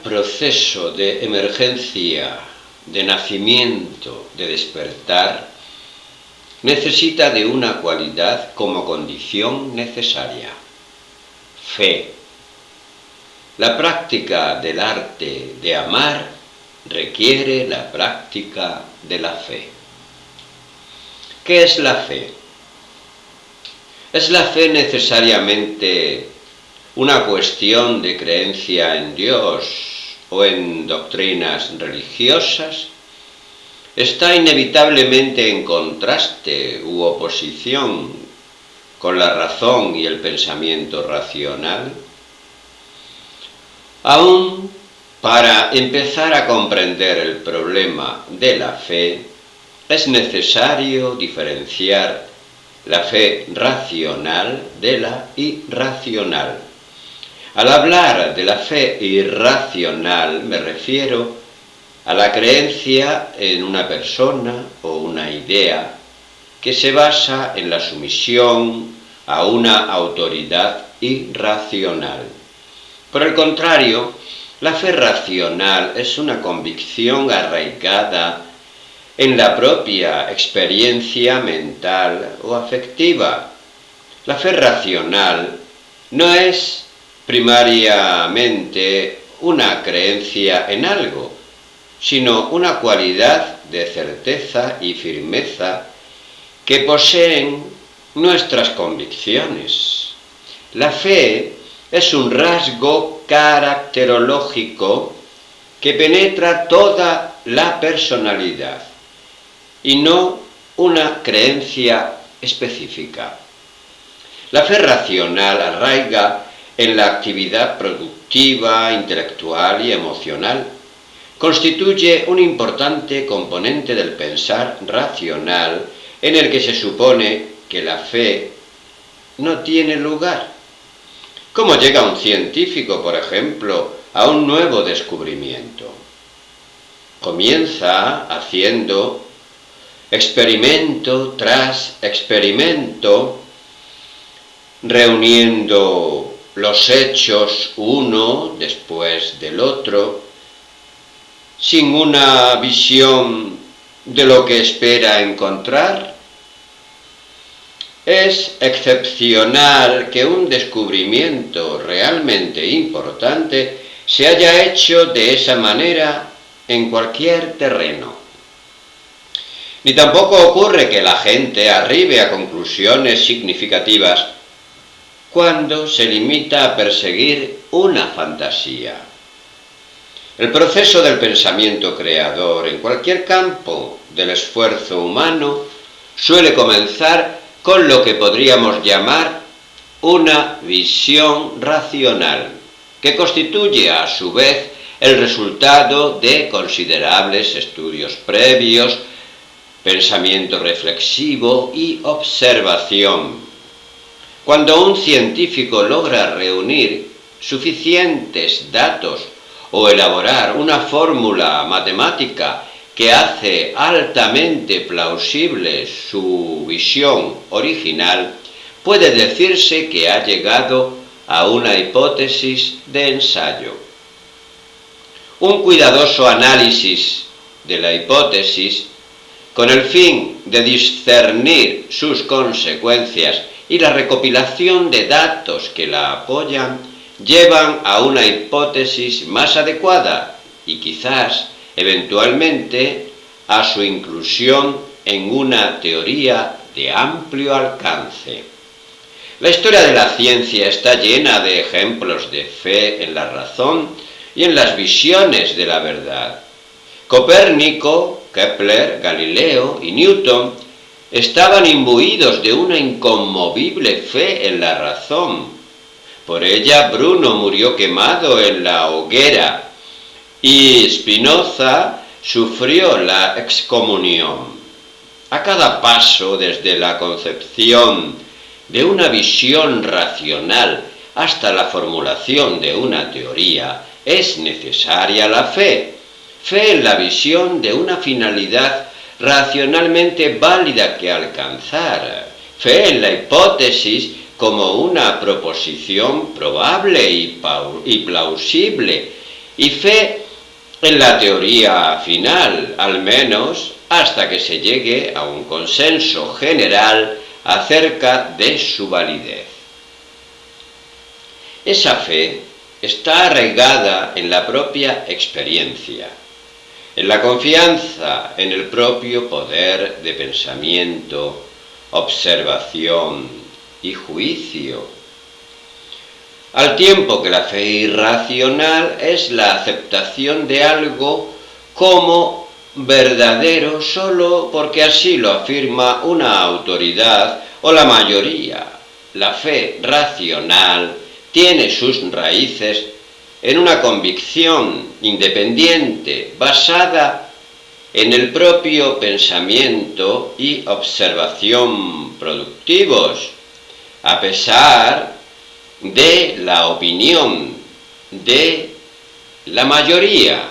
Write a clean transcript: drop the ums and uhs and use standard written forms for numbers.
proceso de emergencia, de nacimiento, de despertar, necesita de una cualidad como condición necesaria: fe. La práctica del arte de amar requiere la práctica de la fe. ¿Qué es la fe? ¿Es la fe necesariamente una cuestión de creencia en Dios o en doctrinas religiosas? ¿Está inevitablemente en contraste u oposición con la razón y el pensamiento racional? Aún para empezar a comprender el problema de la fe, es necesario diferenciar la fe racional de la irracional. Al hablar de la fe irracional me refiero a la creencia en una persona o una idea que se basa en la sumisión a una autoridad irracional. Por el contrario, la fe racional es una convicción arraigada en la propia experiencia mental o afectiva. La fe racional no es primariamente una creencia en algo, sino una cualidad de certeza y firmeza que poseen nuestras convicciones. La fe es un rasgo caracterológico que penetra toda la personalidad y no una creencia específica. La fe racional arraiga en la actividad productiva, intelectual y emocional. Constituye un importante componente del pensar racional en el que se supone que la fe no tiene lugar. ¿Cómo llega un científico, por ejemplo, a un nuevo descubrimiento? Comienza haciendo experimento tras experimento, reuniendo los hechos uno después del otro, sin una visión de lo que espera encontrar. Es excepcional que un descubrimiento realmente importante se haya hecho de esa manera en cualquier terreno. Ni tampoco ocurre que la gente arribe a conclusiones significativas cuando se limita a perseguir una fantasía. El proceso del pensamiento creador en cualquier campo del esfuerzo humano suele comenzar con lo que podríamos llamar una visión racional, que constituye a su vez el resultado de considerables estudios previos, pensamiento reflexivo y observación. Cuando un científico logra reunir suficientes datos o elaborar una fórmula matemática que hace altamente plausible su visión original, puede decirse que ha llegado a una hipótesis de ensayo. Un cuidadoso análisis de la hipótesis, con el fin de discernir sus consecuencias y la recopilación de datos que la apoyan, llevan a una hipótesis más adecuada y quizás eventualmente a su inclusión en una teoría de amplio alcance. La historia de la ciencia está llena de ejemplos de fe en la razón y en las visiones de la verdad. Copérnico, Kepler, Galileo y Newton estaban imbuidos de una inconmovible fe en la razón. Por ella Bruno murió quemado en la hoguera y Spinoza sufrió la excomunión. A cada paso, desde la concepción de una visión racional hasta la formulación de una teoría, es necesaria la fe. Fe en la visión de una finalidad racionalmente válida que alcanzar. Fe en la hipótesis como una proposición probable y plausible y fe en la teoría final, al menos hasta que se llegue a un consenso general acerca de su validez. Esa fe está arraigada en la propia experiencia, en la confianza en el propio poder de pensamiento, observación y juicio, al tiempo que la fe irracional es la aceptación de algo como verdadero solo porque así lo afirma una autoridad o la mayoría. La fe racional tiene sus raíces en una convicción independiente basada en el propio pensamiento y observación productivos, a pesar de la opinión de la mayoría.